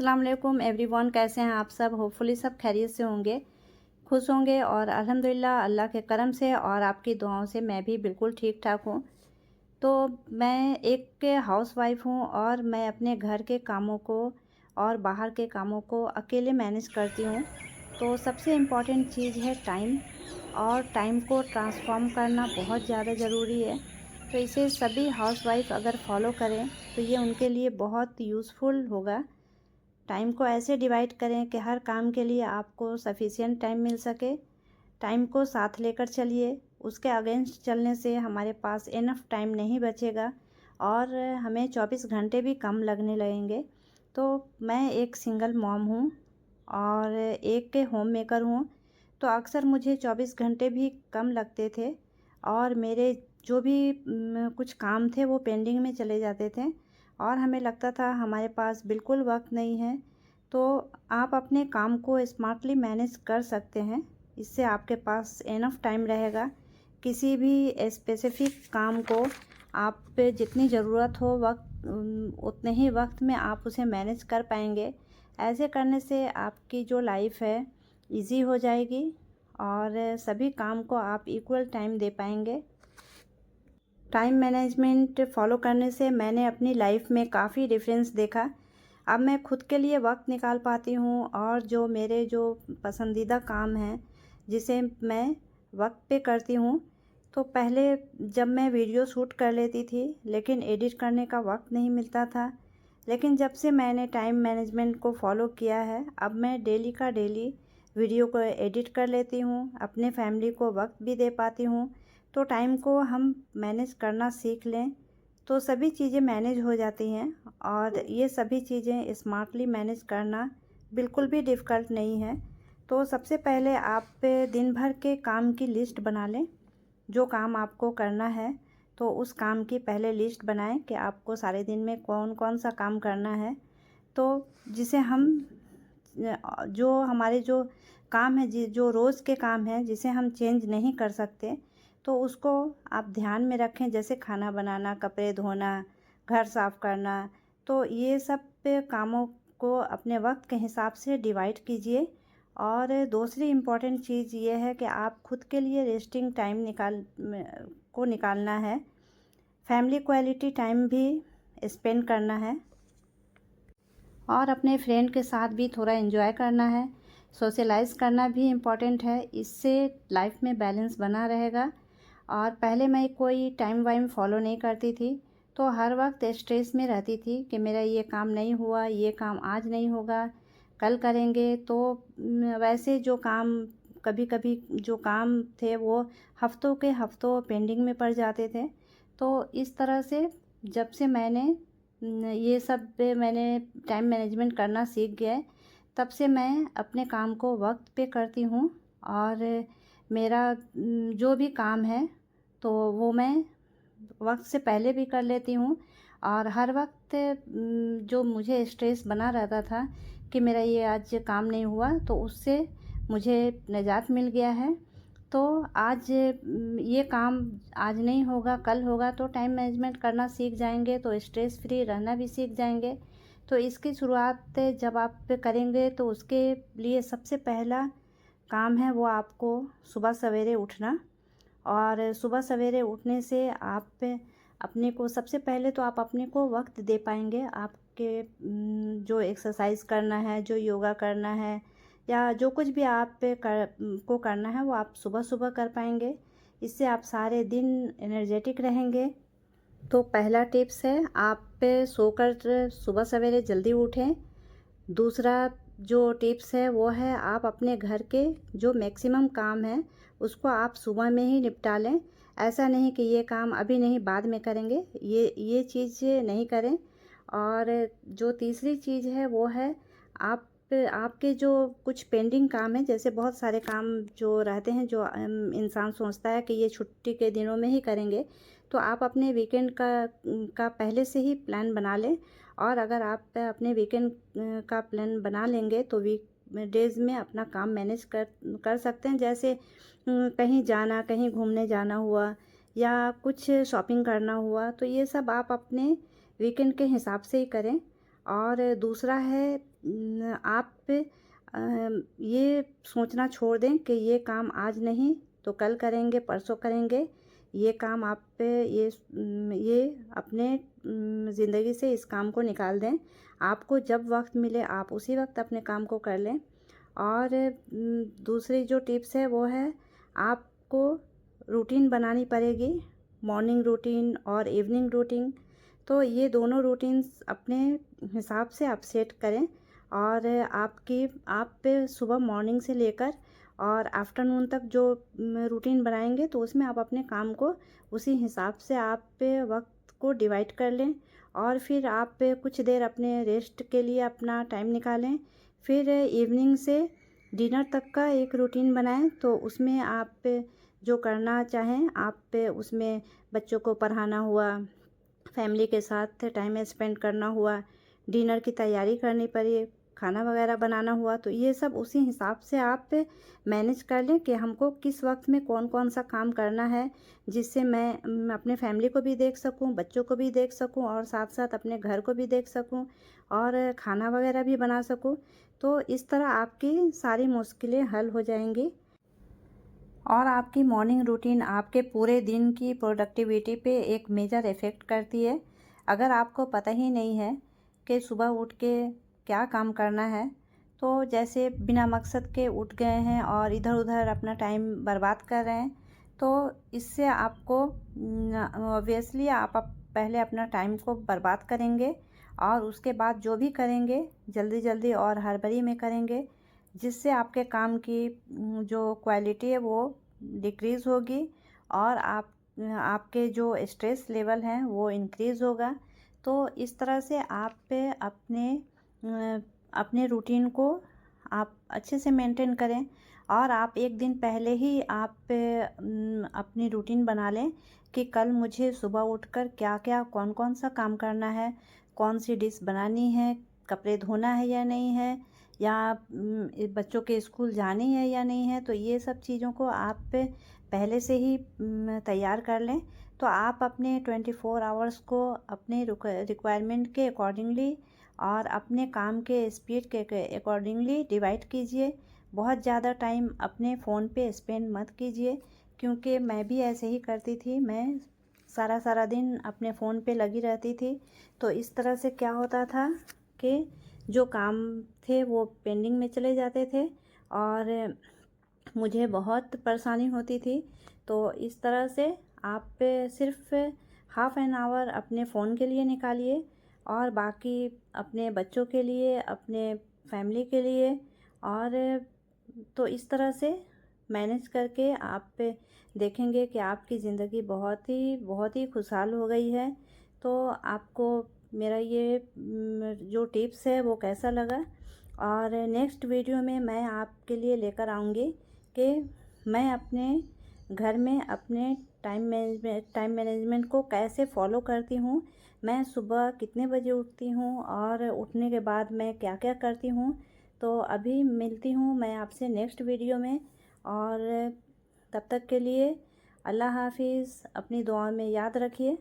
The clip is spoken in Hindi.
अस्सलाम वालेकुम एवरीवन, कैसे हैं आप सब। होपफुली सब खैरियत से होंगे, खुश होंगे और अल्हम्दुलिल्लाह अल्लाह के करम से और आपकी दुआओं से मैं भी बिल्कुल ठीक ठाक हूँ। तो मैं एक हाउसवाइफ हूँ और मैं अपने घर के कामों को और बाहर के कामों को अकेले मैनेज करती हूँ। तो सबसे इम्पॉर्टेंट चीज़ है टाइम, और टाइम को ट्रांसफॉर्म करना बहुत ज़्यादा ज़रूरी है। तो इसे सभी हाउसवाइफ अगर फॉलो करें तो ये उनके लिए बहुत यूज़फुल होगा। टाइम को ऐसे डिवाइड करें कि हर काम के लिए आपको सफिशिएंट टाइम मिल सके। टाइम को साथ लेकर चलिए, उसके अगेंस्ट चलने से हमारे पास इनफ टाइम नहीं बचेगा और हमें 24 घंटे भी कम लगने लगेंगे। तो मैं एक सिंगल मॉम हूँ और एक के होम मेकर हूँ, तो अक्सर मुझे 24 घंटे भी कम लगते थे और मेरे जो भी कुछ काम थे वो पेंडिंग में चले जाते थे और हमें लगता था हमारे पास बिल्कुल वक्त नहीं है। तो आप अपने काम को स्मार्टली मैनेज कर सकते हैं, इससे आपके पास इनफ टाइम रहेगा। किसी भी स्पेसिफिक काम को आप पे जितनी ज़रूरत हो उतने ही वक्त में आप उसे मैनेज कर पाएंगे। ऐसे करने से आपकी जो लाइफ है इजी हो जाएगी और सभी काम को आप इक्वल टाइम दे पाएंगे। टाइम मैनेजमेंट फ़ॉलो करने से मैंने अपनी लाइफ में काफ़ी डिफरेंस देखा। अब मैं खुद के लिए वक्त निकाल पाती हूँ और जो मेरे जो पसंदीदा काम हैं जिसे मैं वक्त पे करती हूँ। तो पहले जब मैं वीडियो शूट कर लेती थी लेकिन एडिट करने का वक्त नहीं मिलता था, लेकिन जब से मैंने टाइम मैनेजमेंट को फॉलो किया है अब मैं डेली का डेली वीडियो को एडिट कर लेती हूँ, अपने फैमिली को वक्त भी दे पाती हूँ। तो टाइम को हम मैनेज करना सीख लें तो सभी चीज़ें मैनेज हो जाती हैं और ये सभी चीज़ें स्मार्टली मैनेज करना बिल्कुल भी डिफ़िकल्ट नहीं है। तो सबसे पहले आप दिन भर के काम की लिस्ट बना लें, जो काम आपको करना है तो उस काम की पहले लिस्ट बनाएं कि आपको सारे दिन में कौन कौन सा काम करना है। तो जिसे हम जो हमारे जो काम है जो रोज़ के काम हैं जिसे हम चेंज नहीं कर सकते, तो उसको आप ध्यान में रखें, जैसे खाना बनाना, कपड़े धोना, घर साफ़ करना। तो ये सब पे कामों को अपने वक्त के हिसाब से डिवाइड कीजिए। और दूसरी इम्पॉर्टेंट चीज़ ये है कि आप खुद के लिए रेस्टिंग टाइम निकालना है, फैमिली क्वालिटी टाइम भी स्पेंड करना है और अपने फ्रेंड के साथ भी थोड़ा एंजॉय करना है। सोशलाइज़ करना भी इम्पॉर्टेंट है, इससे लाइफ में बैलेंस बना रहेगा। और पहले मैं कोई टाइम वाइम फॉलो नहीं करती थी, तो हर वक्त स्ट्रेस में रहती थी कि मेरा ये काम नहीं हुआ, ये काम आज नहीं होगा, कल करेंगे। तो वैसे जो काम कभी कभी जो काम थे वो हफ्तों के हफ्तों पेंडिंग में पड़ जाते थे। तो इस तरह से जब से ये सब पे मैंने टाइम मैनेजमेंट करना सीख गया, तब से मैं अपने काम को वक्त पे करती हूँ और मेरा जो भी काम है तो वो मैं वक्त से पहले भी कर लेती हूँ। और हर वक्त जो मुझे स्ट्रेस बना रहता था कि मेरा ये आज काम नहीं हुआ, तो उससे मुझे निजात मिल गया है। तो आज ये काम आज नहीं होगा कल होगा, तो टाइम मैनेजमेंट करना सीख जाएंगे तो स्ट्रेस फ्री रहना भी सीख जाएंगे। तो इसकी शुरुआत जब आप करेंगे तो उसके लिए सबसे पहला काम है वो आपको सुबह सवेरे उठना। और सुबह सवेरे उठने से आप अपने को सबसे पहले तो आप अपने को वक्त दे पाएंगे। आपके जो एक्सरसाइज करना है, जो योगा करना है या जो कुछ भी को करना है वो आप सुबह सुबह कर पाएंगे। इससे आप सारे दिन एनर्जेटिक रहेंगे। तो पहला टिप्स है, आप सोकर सुबह सवेरे जल्दी उठें। दूसरा जो टिप्स है वो है आप अपने घर के जो मैक्सिमम काम है उसको आप सुबह में ही निपटा लें। ऐसा नहीं कि ये काम अभी नहीं बाद में करेंगे, ये चीज़ नहीं करें। और जो तीसरी चीज़ है वो है आपके जो कुछ पेंडिंग काम है, जैसे बहुत सारे काम जो रहते हैं जो इंसान सोचता है कि ये छुट्टी के दिनों में ही करेंगे, तो आप अपने वीकेंड का पहले से ही प्लान बना लें। और अगर आप अपने वीकेंड का प्लान बना लेंगे तो वीक डेज़ में अपना काम मैनेज कर सकते हैं। जैसे कहीं जाना, कहीं घूमने जाना हुआ या कुछ शॉपिंग करना हुआ, तो ये सब आप अपने वीकेंड के हिसाब से ही करें। और दूसरा है आप ये सोचना छोड़ दें कि ये काम आज नहीं तो कल करेंगे, परसों करेंगे। ये काम आप पे ये अपने ज़िंदगी से इस काम को निकाल दें। आपको जब वक़्त मिले आप उसी वक़्त अपने काम को कर लें। और दूसरी जो टिप्स है वो है, आपको रूटीन बनानी पड़ेगी, मॉर्निंग रूटीन और इवनिंग रूटीन। तो ये दोनों रूटीन्स अपने हिसाब से आप सेट करें। और आप सुबह मॉर्निंग से लेकर और आफ्टरनून तक जो रूटीन बनाएंगे तो उसमें आप अपने काम को उसी हिसाब से आप वक्त को डिवाइड कर लें। और फिर आप कुछ देर अपने रेस्ट के लिए अपना टाइम निकालें। फिर इवनिंग से डिनर तक का एक रूटीन बनाएं। तो उसमें आप जो करना चाहें, आप उसमें बच्चों को पढ़ाना हुआ, फैमिली के साथ टाइम स्पेंड करना हुआ, डिनर की तैयारी करनी पड़ी, खाना वगैरह बनाना हुआ, तो ये सब उसी हिसाब से आप मैनेज कर लें कि हमको किस वक्त में कौन कौन सा काम करना है, जिससे मैं अपने फैमिली को भी देख सकूं, बच्चों को भी देख सकूं और साथ साथ अपने घर को भी देख सकूं और खाना वगैरह भी बना सकूं। तो इस तरह आपकी सारी मुश्किलें हल हो जाएंगी और आपकी मॉर्निंग रूटीन आपके पूरे दिन की प्रोडक्टिविटी पे एक मेजर इफ़ेक्ट करती है। अगर आपको पता ही नहीं है कि सुबह उठ के क्या काम करना है, तो जैसे बिना मकसद के उठ गए हैं और इधर उधर अपना टाइम बर्बाद कर रहे हैं, तो इससे आपको ऑब्वियसली आप पहले अपना टाइम को बर्बाद करेंगे और उसके बाद जो भी करेंगे जल्दी जल्दी और हड़बड़ी में करेंगे, जिससे आपके काम की जो क्वालिटी है वो डिक्रीज़ होगी और आपके जो स्ट्रेस लेवल हैं वो इंक्रीज़ होगा। तो इस तरह से आप अपने रूटीन को आप अच्छे से मेंटेन करें और आप एक दिन पहले ही आप अपनी रूटीन बना लें कि कल मुझे सुबह उठकर क्या क्या कौन कौन सा काम करना है, कौन सी डिश बनानी है, कपड़े धोना है या नहीं है, या बच्चों के स्कूल जानी है या नहीं है। तो ये सब चीज़ों को आप पहले से ही तैयार कर लें। तो आप अपने 24 आवर्स को अपने रिक्वायरमेंट के अकॉर्डिंगली और अपने काम के स्पीड के अकॉर्डिंगली डिवाइड कीजिए। बहुत ज़्यादा टाइम अपने फ़ोन पे स्पेंड मत कीजिए, क्योंकि मैं भी ऐसे ही करती थी। मैं सारा सारा दिन अपने फ़ोन पे लगी रहती थी। तो इस तरह से क्या होता था कि जो काम थे वो पेंडिंग में चले जाते थे और मुझे बहुत परेशानी होती थी। तो इस तरह से आप सिर्फ हाफ़ एन आवर अपने फ़ोन के लिए निकालिए और बाकी अपने बच्चों के लिए, अपने फैमिली के लिए। और तो इस तरह से मैनेज करके आप देखेंगे कि आपकी ज़िंदगी बहुत ही खुशहाल हो गई है। तो आपको मेरा ये जो टिप्स है वो कैसा लगा, और नेक्स्ट वीडियो में मैं आपके लिए लेकर आऊँगी कि मैं अपने घर में अपने टाइम मैनेजमेंट को कैसे फॉलो करती हूँ, मैं सुबह कितने बजे उठती हूँ और उठने के बाद मैं क्या क्या करती हूँ। तो अभी मिलती हूँ मैं आपसे नेक्स्ट वीडियो में, और तब तक के लिए अल्लाह हाफिज़। अपनी दुआ में याद रखिए।